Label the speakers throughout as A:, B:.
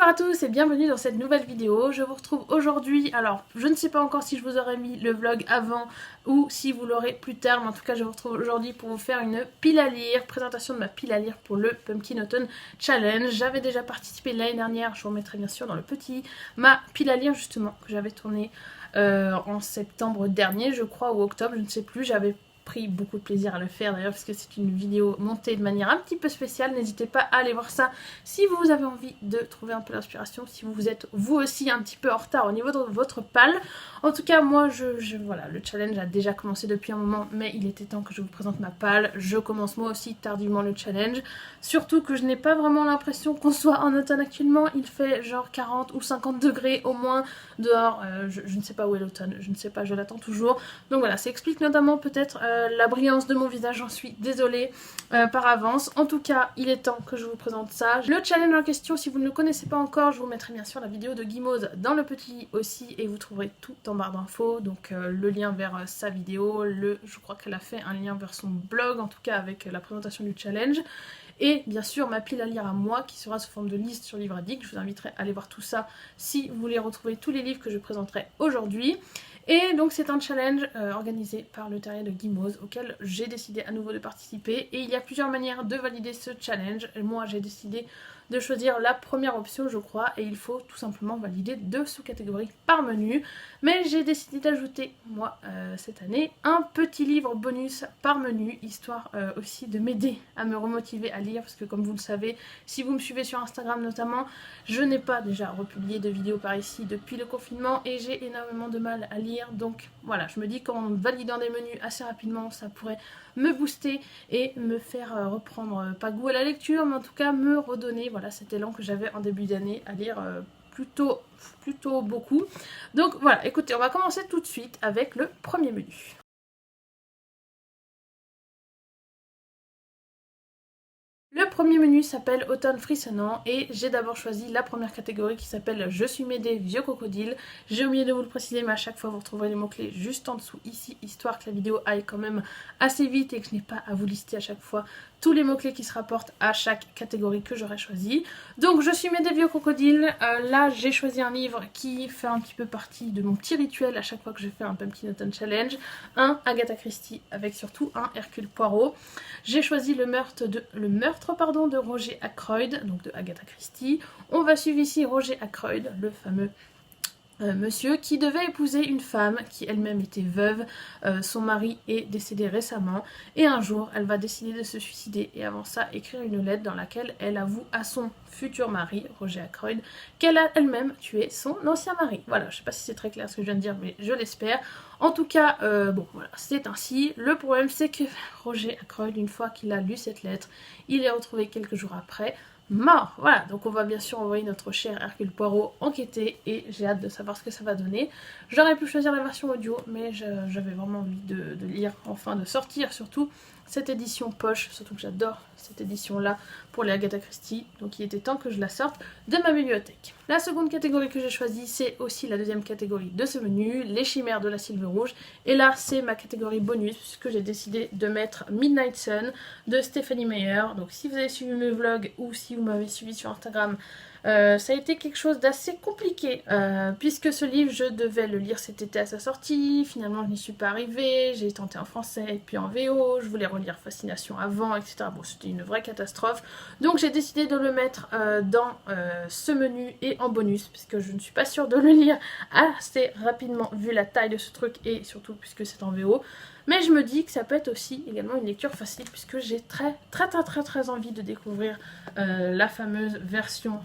A: Bonjour à tous et bienvenue dans cette nouvelle vidéo. Je vous retrouve aujourd'hui, alors je ne sais pas encore si je vous aurais mis le vlog avant ou si vous l'aurez plus tard, mais en tout cas je vous retrouve aujourd'hui pour vous faire une pile à lire, présentation de ma pile à lire pour le Pumpkin Autumn Challenge. J'avais déjà participé l'année dernière, je vous remettrai bien sûr dans le petit, ma pile à lire justement que j'avais tournée en septembre dernier je crois, ou octobre, je ne sais plus. J'avais pris beaucoup de plaisir à le faire d'ailleurs parce que c'est une vidéo montée de manière un petit peu spéciale. N'hésitez pas à aller voir ça si vous avez envie de trouver un peu d'inspiration, si vous êtes vous aussi un petit peu en retard au niveau de votre palle. En tout cas moi voilà, le challenge a déjà commencé depuis un moment, mais il était temps que je vous présente ma palle. Je commence moi aussi tardivement le challenge, surtout que je n'ai pas vraiment l'impression qu'on soit en automne actuellement. Il fait genre 40 ou 50 degrés au moins dehors. Je ne sais pas où est l'automne, je ne sais pas, je l'attends toujours. Donc voilà, ça explique notamment peut-être la brillance de mon visage, j'en suis désolée par avance. En tout cas, il est temps que je vous présente ça. Le challenge en question, si vous ne le connaissez pas encore, je vous mettrai bien sûr la vidéo de Guimaude dans le petit aussi, et vous trouverez tout en barre d'infos, donc le lien vers sa vidéo, je crois qu'elle a fait un lien vers son blog, en tout cas avec la présentation du challenge. Et bien sûr ma pile à lire à moi qui sera sous forme de liste sur Livre Addict. Je vous inviterai à aller voir tout ça si vous voulez retrouver tous les livres que je présenterai aujourd'hui. Et donc c'est un challenge organisé par le terrier de Guimaude auquel j'ai décidé à nouveau de participer. Et il y a plusieurs manières de valider ce challenge. Et moi j'ai décidé de choisir la première option je crois, et il faut tout simplement valider 2 sous-catégories par menu. Mais j'ai décidé d'ajouter moi cette année un petit livre bonus par menu, histoire aussi de m'aider à me remotiver à lire, parce que comme vous le savez, si vous me suivez sur Instagram notamment, je n'ai pas déjà republié de vidéos par ici depuis le confinement et j'ai énormément de mal à lire. Donc voilà, je me dis qu'en validant des menus assez rapidement, ça pourrait me booster et me faire reprendre pas goût à la lecture, mais en tout cas me redonner voilà cet élan que j'avais en début d'année à lire plutôt beaucoup. Donc voilà, écoutez, on va commencer tout de suite avec le premier menu. Le premier menu s'appelle Automne frissonnant et j'ai d'abord choisi la première catégorie qui s'appelle Je suis Médée, vieux crocodile. J'ai oublié de vous le préciser, mais à chaque fois vous retrouverez les mots-clés juste en dessous ici, histoire que la vidéo aille quand même assez vite et que je n'ai pas à vous lister à chaque fois tous les mots-clés qui se rapportent à chaque catégorie que j'aurais choisi. Donc Je suis Médée, vieux crocodile. Là j'ai choisi un livre qui fait un petit peu partie de mon petit rituel à chaque fois que je fais un Pumpkin Autumn Challenge. Un Agatha Christie avec surtout un Hercule Poirot. J'ai choisi le meurtre de Roger Ackroyd, donc de Agatha Christie. On va suivre ici Roger Ackroyd, le fameux monsieur qui devait épouser une femme qui elle-même était veuve. Son mari est décédé récemment et un jour elle va décider de se suicider et avant ça écrire une lettre dans laquelle elle avoue à son futur mari, Roger Ackroyd, qu'elle a elle-même tué son ancien mari. Voilà, je sais pas si c'est très clair ce que je viens de dire, mais je l'espère. En tout cas, bon voilà, c'est ainsi. Le problème c'est que Roger Ackroyd, une fois qu'il a lu cette lettre, il est retrouvé quelques jours après mort. Voilà, donc on va bien sûr envoyer notre cher Hercule Poirot enquêter et j'ai hâte de savoir ce que ça va donner. J'aurais pu choisir la version audio, mais j'avais vraiment envie de lire, enfin de sortir surtout cette édition poche, surtout que j'adore cette édition là pour les Agatha Christie, donc il était temps que je la sorte de ma bibliothèque. La seconde catégorie que j'ai choisie, c'est aussi la deuxième catégorie de ce menu, les chimères de la Sylve Rouge, et là c'est ma catégorie bonus puisque j'ai décidé de mettre Midnight Sun de Stephanie Meyer. Donc si vous avez suivi mes vlogs ou si vous m'avez suivi sur Instagram, ça a été quelque chose d'assez compliqué puisque ce livre je devais le lire cet été à sa sortie, finalement je n'y suis pas arrivée, j'ai tenté en français et puis en VO, je voulais relire Fascination avant, etc. Bon, c'était une vraie catastrophe, donc j'ai décidé de le mettre dans ce menu et en bonus puisque je ne suis pas sûre de le lire assez rapidement vu la taille de ce truc et surtout puisque c'est en VO. Mais je me dis que ça peut être aussi également une lecture facile puisque j'ai très envie de découvrir la fameuse version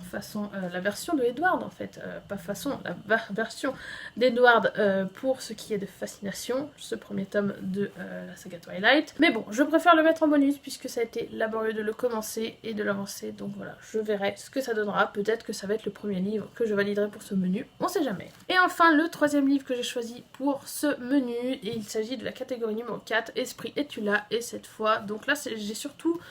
A: la version de Edward en fait, pas façon, la version d'Edward pour ce qui est de Fascination, ce premier tome de la saga Twilight. Mais bon, je préfère le mettre en bonus puisque ça a été laborieux de le commencer et de l'avancer, donc voilà, je verrai ce que ça donnera. Peut-être que ça va être le premier livre que je validerai pour ce menu, on sait jamais. Et enfin, le troisième livre que j'ai choisi pour ce menu, et il s'agit de la catégorie numéro 4, Esprit es-tu là, et cette fois, donc là j'ai surtout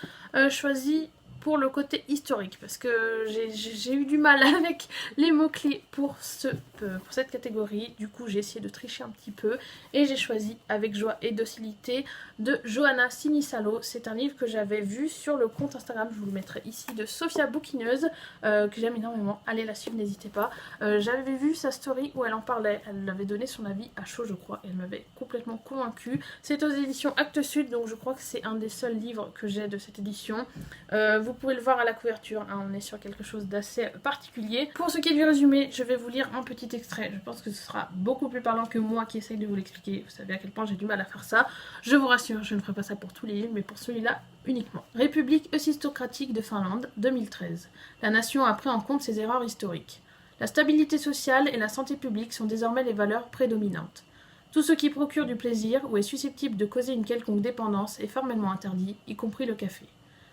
A: choisi pour le côté historique parce que j'ai eu du mal avec les mots-clés pour cette catégorie. Du coup, j'ai essayé de tricher un petit peu et j'ai choisi Avec joie et docilité de Johanna Sinisalo. C'est un livre que j'avais vu sur le compte Instagram, je vous le mettrai ici, de Sophia Bouquineuse, que j'aime énormément. Allez la suivre, n'hésitez pas. J'avais vu sa story où elle en parlait, elle avait donné son avis à chaud je crois, et elle m'avait complètement convaincue. C'est aux éditions Actes Sud, donc je crois que c'est un des seuls livres que j'ai de cette édition. Vous pouvez le voir à la couverture, hein, on est sur quelque chose d'assez particulier. Pour ce qui est du résumé, je vais vous lire un petit extrait, je pense que ce sera beaucoup plus parlant que moi qui essaye de vous l'expliquer. Vous savez à quel point j'ai du mal à faire ça. Je vous rassure, je ne ferai pas ça pour tous les livres, mais pour celui-là uniquement. République eusistocratique de Finlande, 2013. La nation a pris en compte ses erreurs historiques. La stabilité sociale et la santé publique sont désormais les valeurs prédominantes. Tout ce qui procure du plaisir ou est susceptible de causer une quelconque dépendance est formellement interdit, y compris le café.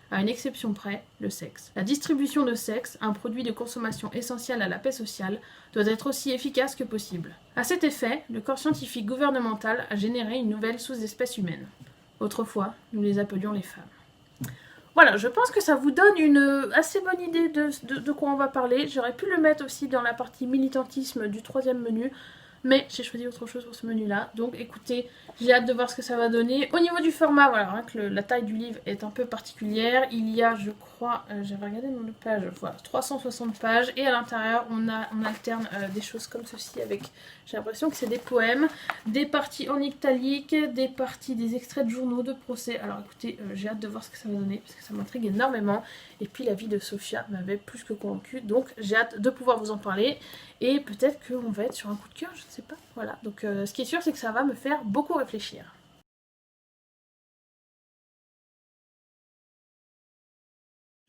A: À une exception près, le sexe. La distribution de sexe, un produit de consommation essentiel à la paix sociale, doit être aussi efficace que possible. À cet effet, le corps scientifique gouvernemental a généré une nouvelle sous-espèce humaine. Autrefois, nous les appelions les femmes. Voilà, je pense que ça vous donne une assez bonne idée de quoi on va parler. J'aurais pu le mettre aussi dans la partie militantisme du troisième menu, mais j'ai choisi autre chose pour ce menu-là. Donc écoutez, j'ai hâte de voir ce que ça va donner. Au niveau du format, voilà, hein, que la taille du livre est un peu particulière. Il y a, je crois, j'avais regardé dans le page, voilà, 360 pages. Et à l'intérieur, on alterne des choses comme ceci avec, j'ai l'impression que c'est des poèmes, des parties en italique, des parties, des extraits de journaux, de procès. Alors écoutez, j'ai hâte de voir ce que ça va donner, parce que ça m'intrigue énormément. Et puis la vie de Sophia m'avait plus que convaincue, donc j'ai hâte de pouvoir vous en parler. Et peut-être qu'on va être sur un coup de cœur, je ne sais pas. Voilà, donc ce qui est sûr, c'est que ça va me faire beaucoup réfléchir.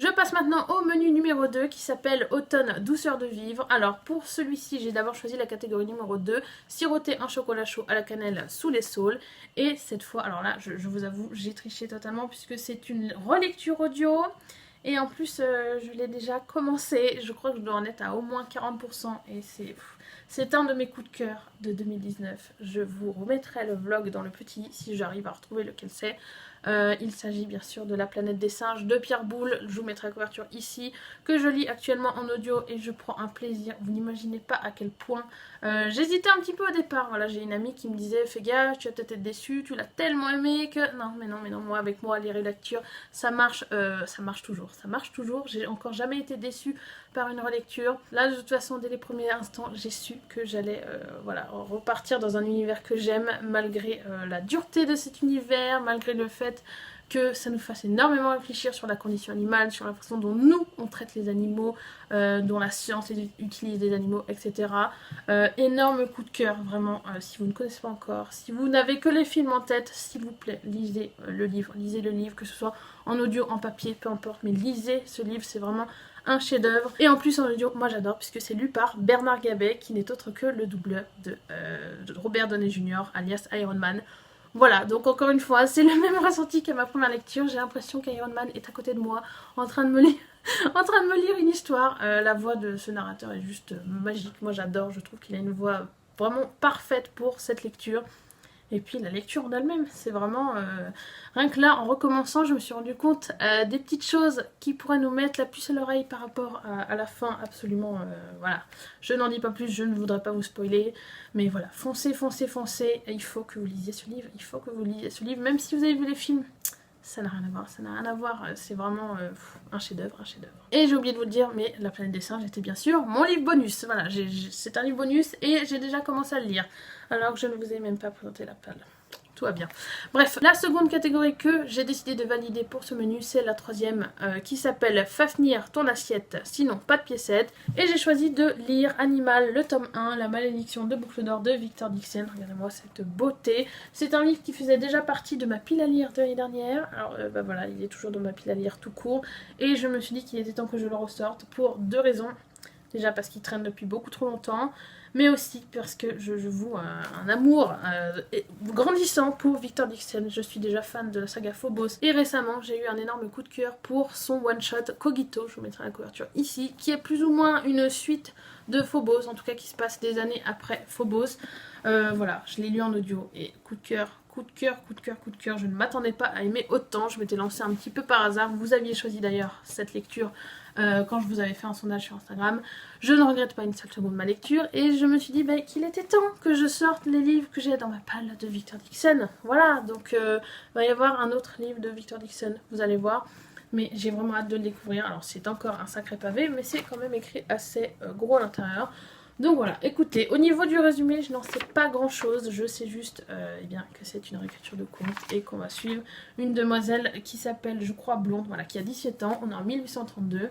A: Je passe maintenant au menu numéro 2 qui s'appelle Automne douceur de vivre. Alors pour celui-ci, j'ai d'abord choisi la catégorie numéro 2, siroter un chocolat chaud à la cannelle sous les saules. Et cette fois, alors là, je vous avoue, j'ai triché totalement puisque c'est une relecture audio. Et en plus, je l'ai déjà commencé, je crois que je dois en être à au moins 40% et c'est un de mes coups de cœur de 2019. Je vous remettrai le vlog dans le petit si j'arrive à retrouver lequel c'est. Il s'agit bien sûr de La planète des singes de Pierre Boulle, je vous mettrai la couverture ici, que je lis actuellement en audio et je prends un plaisir, vous n'imaginez pas à quel point. J'hésitais un petit peu au départ, voilà, j'ai une amie qui me disait fais gaffe, tu vas peut-être être déçue, tu l'as tellement aimé que... Non, mais non, moi avec moi les relectures, ça marche toujours, j'ai encore jamais été déçue par une relecture. Là de toute façon dès les premiers instants j'ai su que j'allais voilà, repartir dans un univers que j'aime malgré la dureté de cet univers, malgré le fait que ça nous fasse énormément réfléchir sur la condition animale, sur la façon dont nous on traite les animaux, dont la science utilise des animaux, etc. Énorme coup de cœur, vraiment, si vous ne connaissez pas encore, si vous n'avez que les films en tête, s'il vous plaît, lisez le livre, que ce soit en audio, en papier, peu importe, mais lisez ce livre, c'est vraiment un chef-d'œuvre. Et en plus en audio, moi j'adore, puisque c'est lu par Bernard Gabet, qui n'est autre que le doubleur de Robert Downey Jr., alias Iron Man. Voilà, donc encore une fois, c'est le même ressenti qu'à ma première lecture. J'ai l'impression qu'Iron Man est à côté de moi, en train de me lire une histoire. La voix de ce narrateur est juste magique. Moi j'adore, je trouve qu'il a une voix vraiment parfaite pour cette lecture. Et puis la lecture en elle-même, c'est vraiment... Rien que là, en recommençant, je me suis rendu compte des petites choses qui pourraient nous mettre la puce à l'oreille par rapport à la fin, absolument... voilà, je n'en dis pas plus, je ne voudrais pas vous spoiler, mais voilà, foncez, et il faut que vous lisiez ce livre, même si vous avez vu les films. Ça n'a rien à voir, c'est vraiment un chef-d'œuvre, Et j'ai oublié de vous le dire, mais La planète des singes était bien sûr mon livre bonus. Voilà, c'est un livre bonus et j'ai déjà commencé à le lire, alors que je ne vous ai même pas présenté la palle. Tout va bien. Bref, la seconde catégorie que j'ai décidé de valider pour ce menu, c'est la troisième qui s'appelle Fafnir ton assiette, sinon pas de piécettes. Et j'ai choisi de lire Animal, le tome 1, La malédiction de Boucle d'Or de Victor Dixon. Regardez-moi cette beauté. C'est un livre qui faisait déjà partie de ma pile à lire de l'année dernière. Alors bah voilà, il est toujours dans ma pile à lire tout court. Et je me suis dit qu'il était temps que je le ressorte pour deux raisons. Déjà parce qu'il traîne depuis beaucoup trop longtemps, mais aussi parce que je voue un amour grandissant pour Victor Dixon. Je suis déjà fan de la saga Phobos, et récemment j'ai eu un énorme coup de cœur pour son one-shot Cogito, je vous mettrai la couverture ici, qui est plus ou moins une suite de Phobos, en tout cas qui se passe des années après Phobos. Voilà, je l'ai lu en audio, et coup de cœur coup de cœur, coup de cœur, coup de cœur. Je ne m'attendais pas à aimer autant, je m'étais lancée un petit peu par hasard. Vous aviez choisi d'ailleurs cette lecture quand je vous avais fait un sondage sur Instagram. Je ne regrette pas une seule seconde ma lecture et je me suis dit qu'il était temps que je sorte les livres que j'ai dans ma palle de Victor Dixon. Voilà, donc il va y avoir un autre livre de Victor Dixon, vous allez voir. Mais j'ai vraiment hâte de le découvrir. Alors c'est encore un sacré pavé, mais c'est quand même écrit assez gros à l'intérieur. Donc voilà, écoutez, au niveau du résumé, je n'en sais pas grand chose. Je sais juste eh bien, que c'est une réécriture de conte et qu'on va suivre une demoiselle qui s'appelle, je crois, Blonde, voilà, qui a 17 ans. On est en 1832.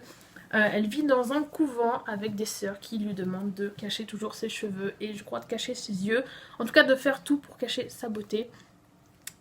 A: Elle vit dans un couvent avec des sœurs qui lui demandent de cacher toujours ses cheveux et je crois de cacher ses yeux. En tout cas, de faire tout pour cacher sa beauté.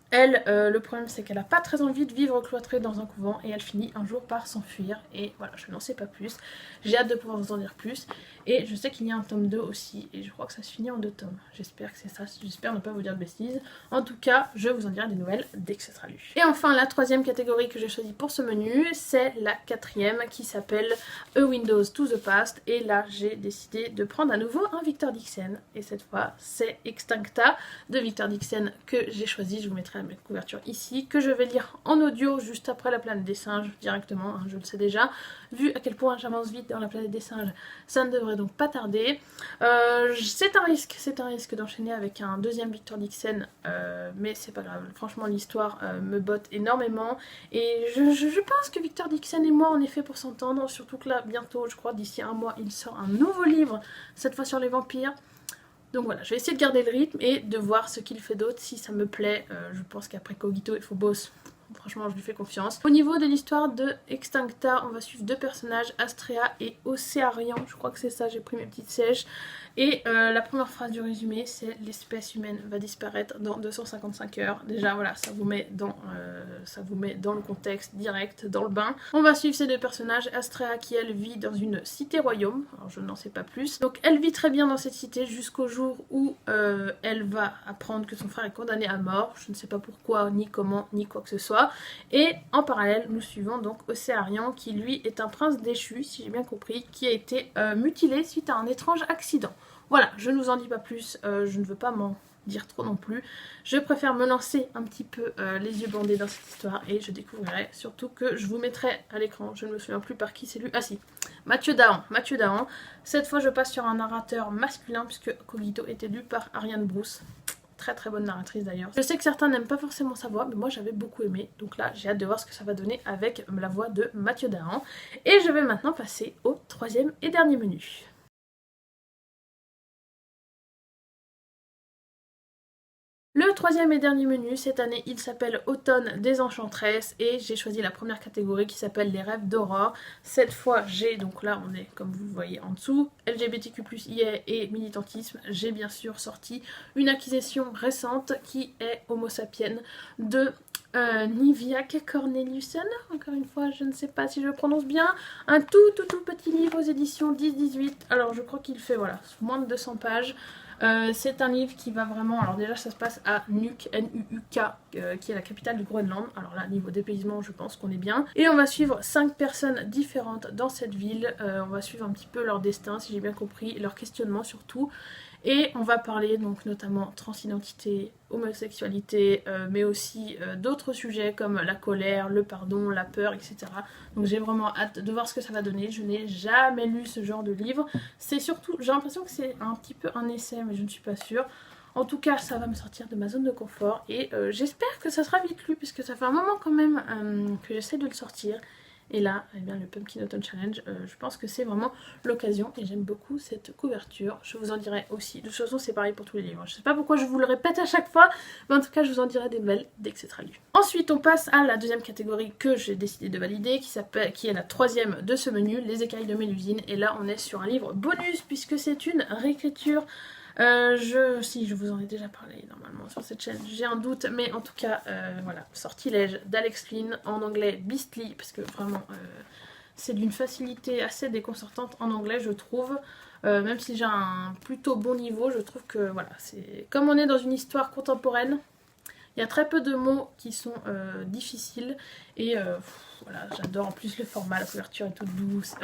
A: Elle, le problème c'est qu'elle n'a pas très envie de vivre cloîtrée dans un couvent et elle finit un jour par s'enfuir. Et voilà, je n'en sais pas plus. J'ai hâte de pouvoir vous en dire plus. Et je sais qu'il y a un tome 2 aussi et je crois que ça se finit en 2 tomes. J'espère que c'est ça, j'espère ne pas vous dire de bêtises. En tout cas, je vous en dirai des nouvelles dès que ce sera lu. Et enfin, la troisième catégorie que j'ai choisie pour ce menu, c'est la quatrième qui s'appelle A Windows to the Past. Et là, j'ai décidé de prendre à nouveau un Victor Dixon. Et cette fois, c'est Extincta de Victor Dixon que j'ai choisi. Je vous mettrai la couverture ici, que je vais lire en audio juste après La Planète des Singes directement, hein, je le sais déjà. Vu à quel point j'avance vite dans La Planète des Singes, ça ne devrait donc pas tarder. C'est un risque d'enchaîner avec un deuxième Victor Dixon, mais c'est pas grave. Franchement, l'histoire me botte énormément et je pense que Victor Dixon et moi on est fait pour s'entendre, surtout que là, bientôt, je crois d'ici un mois, il sort un nouveau livre, cette fois sur les vampires. Donc voilà, je vais essayer de garder le rythme et de voir ce qu'il fait d'autre, si ça me plaît. Je pense qu'après Cogito et Phobos, franchement je lui fais confiance. Au niveau de l'histoire de Extincta, on va suivre 2 personnages, Astrea et Océarion, je crois que c'est ça, j'ai pris mes petites sèches. Et la première phrase du résumé, c'est l'espèce humaine va disparaître dans 255 heures. Déjà voilà, ça vous met dans le contexte direct, dans le bain. On va suivre ces 2 personnages, Astrea qui elle vit dans une cité royaume, alors je n'en sais pas plus. Donc elle vit très bien dans cette cité jusqu'au jour où elle va apprendre que son frère est condamné à mort. Je ne sais pas pourquoi, ni comment, ni quoi que ce soit. Et en parallèle, nous suivons donc Océarion qui lui est un prince déchu, si j'ai bien compris, qui a été mutilé suite à un étrange accident. Voilà, je ne vous en dis pas plus, je ne veux pas m'en dire trop non plus. Je préfère me lancer un petit peu les yeux bandés dans cette histoire et je découvrirai, surtout que je vous mettrai à l'écran, je ne me souviens plus par qui c'est lu. Ah si, Mathieu Dahan. Cette fois je passe sur un narrateur masculin puisque Cogito était lu par Ariane Brousse. Très très bonne narratrice d'ailleurs. Je sais que certains n'aiment pas forcément sa voix, mais moi j'avais beaucoup aimé. Donc là j'ai hâte de voir ce que ça va donner avec la voix de Mathieu Dahan. Et je vais maintenant passer au troisième et dernier menu. Le troisième et dernier menu, cette année, il s'appelle Automne des Enchantresses et j'ai choisi la première catégorie qui s'appelle les rêves d'Aurore. Cette fois, j'ai, donc là on est comme vous le voyez en dessous, LGBTQ+IA et militantisme. J'ai bien sûr sorti une acquisition récente qui est Homo sapiens de Niviaq Corneliussen, encore une fois je ne sais pas si je le prononce bien, un tout petit livre aux éditions 10-18, alors je crois qu'il fait voilà, moins de 200 pages. C'est un livre qui va vraiment, alors déjà ça se passe à Nuuk, N-U-U-K, qui est la capitale du Groenland. Alors là, niveau dépaysement, je pense qu'on est bien. Et on va suivre 5 personnes différentes dans cette ville. On va suivre un petit peu leur destin, si j'ai bien compris, leur questionnement surtout. Et on va parler donc notamment transidentité, homosexualité, mais aussi d'autres sujets comme la colère, le pardon, la peur, etc. Donc j'ai vraiment hâte de voir ce que ça va donner. Je n'ai jamais lu ce genre de livre. C'est surtout, j'ai l'impression que c'est un petit peu un essai, mais je ne suis pas sûre. En tout cas, ça va me sortir de ma zone de confort et j'espère que ça sera vite lu, puisque ça fait un moment quand même que j'essaie de le sortir. Et là, eh bien, le Pumpkin Autumn Challenge, je pense que c'est vraiment l'occasion et j'aime beaucoup cette couverture. Je vous en dirai aussi. De toute façon, c'est pareil pour tous les livres. Je sais pas pourquoi je vous le répète à chaque fois, mais en tout cas, je vous en dirai des nouvelles dès que ce sera lu. Ensuite, on passe à la deuxième catégorie que j'ai décidé de valider, qui est la troisième de ce menu, Les Écailles de Mélusine. Et là, on est sur un livre bonus puisque c'est une réécriture. Si je vous en ai déjà parlé normalement sur cette chaîne, j'ai un doute, mais en tout cas voilà, Sortilège d'Alex Lynn, en anglais Beastly, parce que vraiment c'est d'une facilité assez déconcertante en anglais je trouve, même si j'ai un plutôt bon niveau, je trouve que voilà, c'est comme on est dans une histoire contemporaine, il y a très peu de mots qui sont difficiles et voilà, j'adore en plus le format, la couverture est toute douce.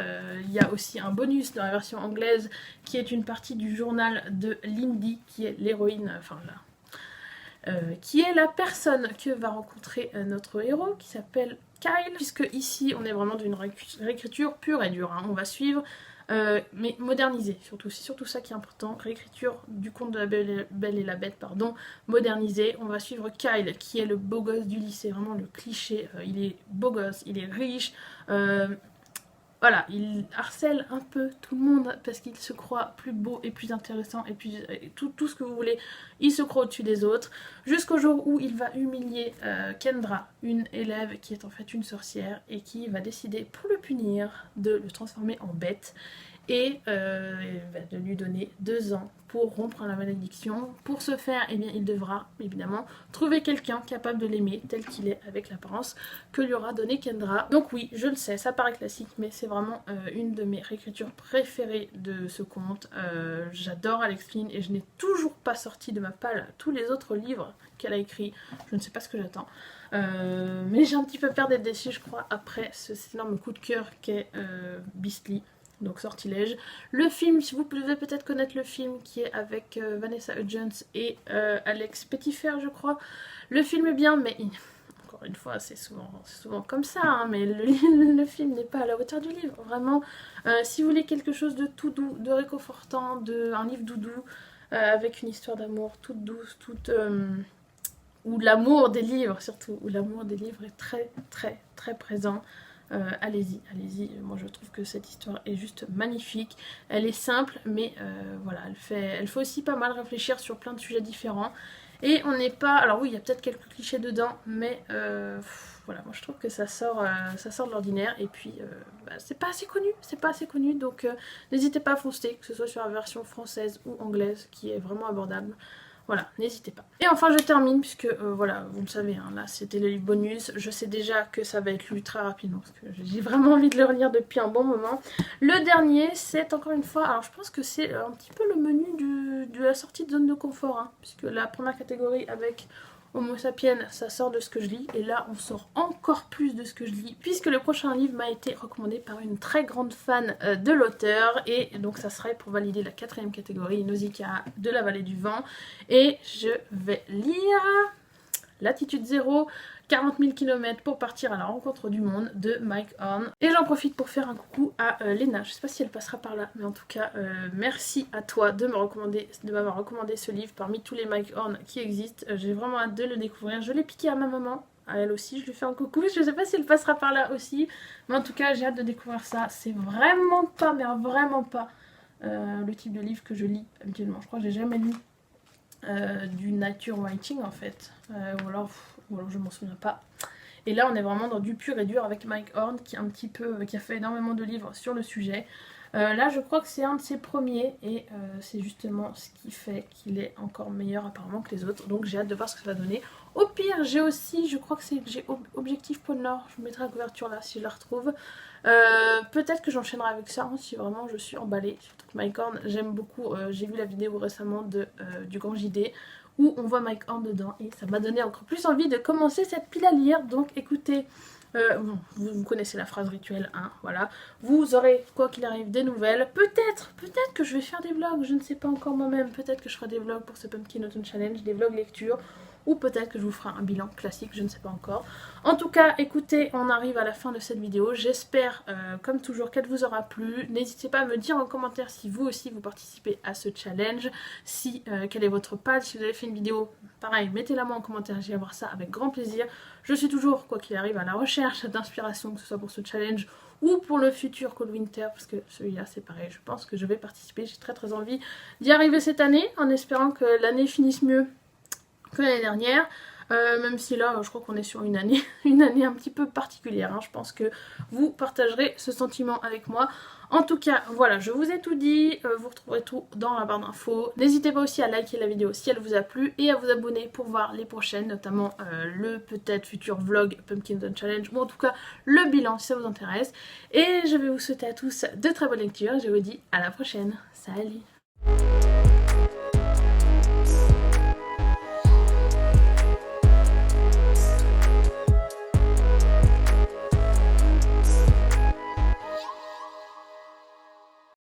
A: Il y a aussi un bonus dans la version anglaise qui est une partie du journal de Lindy qui est l'héroïne, enfin qui est la personne que va rencontrer notre héros, qui s'appelle Kyle, puisque ici on est vraiment d'une réécriture pure et dure, hein. On va suivre, mais modernisée, surtout, c'est surtout ça qui est important, réécriture du conte de la Belle et la Bête, pardon, modernisée. On va suivre Kyle, qui est le beau gosse du lycée, vraiment le cliché, il est beau gosse, il est riche, voilà, il harcèle un peu tout le monde parce qu'il se croit plus beau et plus intéressant et tout ce que vous voulez. Il se croit au-dessus des autres jusqu'au jour où il va humilier Kendra, une élève qui est en fait une sorcière et qui va décider pour le punir de le transformer en bête et de lui donner 2 ans pour rompre la malédiction. Pour ce faire, eh bien, il devra évidemment trouver quelqu'un capable de l'aimer tel qu'il est avec l'apparence que lui aura donné Kendra. Donc oui, je le sais, ça paraît classique, mais c'est vraiment une de mes réécritures préférées de ce conte. J'adore Alex Flynn et je n'ai toujours pas sorti de ma palle tous les autres livres qu'elle a écrits. Je ne sais pas ce que j'attends. Mais j'ai un petit peu peur d'être déçue, je crois, après cet énorme coup de cœur qu'est Beastly. Donc Sortilège. Le film, si vous pouvez peut-être connaître le film qui est avec Vanessa Hudgens et Alex Pettyfer, je crois. Le film est bien, mais encore une fois, c'est souvent comme ça, hein, mais le film n'est pas à la hauteur du livre. Vraiment, si vous voulez quelque chose de tout doux, de réconfortant, un livre doudou, avec une histoire d'amour toute douce, où l'amour des livres, surtout, où l'amour des livres est très, très, très présent. Allez-y, allez-y, moi je trouve que cette histoire est juste magnifique, elle est simple mais voilà, elle fait aussi pas mal réfléchir sur plein de sujets différents et on n'est pas, alors oui il y a peut-être quelques clichés dedans mais voilà, moi je trouve que ça sort de l'ordinaire et puis c'est pas assez connu donc n'hésitez pas à foncer, que ce soit sur la version française ou anglaise qui est vraiment abordable. Voilà, n'hésitez pas. Et enfin je termine puisque voilà, vous le savez, hein, là c'était le livre bonus. Je sais déjà que ça va être lu très rapidement parce que j'ai vraiment envie de le relire depuis un bon moment. Le dernier, c'est encore une fois, alors je pense que c'est un petit peu le menu de la sortie de zone de confort, hein, puisque la première catégorie avec Homo sapiens, ça sort de ce que je lis, et là on sort encore plus de ce que je lis, puisque le prochain livre m'a été recommandé par une très grande fan de l'auteur, et donc ça serait pour valider la 4e catégorie, Nausicaa de la vallée du vent, et je vais lire Latitude 0, 40 000 km pour partir à la rencontre du monde de Mike Horn. Et j'en profite pour faire un coucou à Léna, je sais pas si elle passera par là, mais en tout cas merci à toi de m'avoir recommandé ce livre parmi tous les Mike Horn qui existent. J'ai vraiment hâte de le découvrir, je l'ai piqué à ma maman, à elle aussi, je lui fais un coucou, je sais pas si elle passera par là aussi, mais en tout cas j'ai hâte de découvrir ça. C'est vraiment pas, mais vraiment pas le type de livre que je lis habituellement. Je crois que j'ai jamais lu du nature writing en fait, ou alors je m'en souviens pas. Et là on est vraiment dans du pur et dur avec Mike Horn qui a fait énormément de livres sur le sujet. Là je crois que c'est un de ses premiers et c'est justement ce qui fait qu'il est encore meilleur apparemment que les autres, donc j'ai hâte de voir ce que ça va donner. Au pire j'ai aussi, je crois que j'ai Objectif Pôle Nord, je vous mettrai la couverture là si je la retrouve. Peut-être que j'enchaînerai avec ça hein, si vraiment je suis emballée. Surtout que Mike Horn, j'aime beaucoup, j'ai vu la vidéo récemment du Grand JD où on voit Mike Horn dedans et ça m'a donné encore plus envie de commencer cette pile à lire. Donc écoutez, bon, vous connaissez la phrase rituelle, hein, voilà. Vous aurez, quoi qu'il arrive, des nouvelles. Peut-être que je vais faire des vlogs, je ne sais pas encore moi-même. Peut-être que je ferai des vlogs pour ce Pumpkin Autumn Challenge, des vlogs lecture. Ou peut-être que je vous ferai un bilan classique, je ne sais pas encore. En tout cas, écoutez, on arrive à la fin de cette vidéo. J'espère, comme toujours, qu'elle vous aura plu. N'hésitez pas à me dire en commentaire si vous aussi vous participez à ce challenge. Quel est votre page, si vous avez fait une vidéo, pareil, mettez-la moi en commentaire, j'irai voir ça avec grand plaisir. Je suis toujours, quoi qu'il arrive, à la recherche d'inspiration, que ce soit pour ce challenge ou pour le futur Cold Winter, parce que celui-là c'est pareil, je pense que je vais participer. J'ai très envie d'y arriver cette année, en espérant que l'année finisse mieux que l'année dernière, même si là je crois qu'on est sur une année un petit peu particulière, hein. Je pense que vous partagerez ce sentiment avec moi. En tout cas voilà, je vous ai tout dit, vous retrouverez tout dans la barre d'infos. N'hésitez pas aussi à liker la vidéo si elle vous a plu et à vous abonner pour voir les prochaines, notamment le peut-être futur vlog Pumpkin Autumn Challenge, ou en tout cas le bilan si ça vous intéresse. Et je vais vous souhaiter à tous de très bonnes lectures, je vous dis à la prochaine, salut.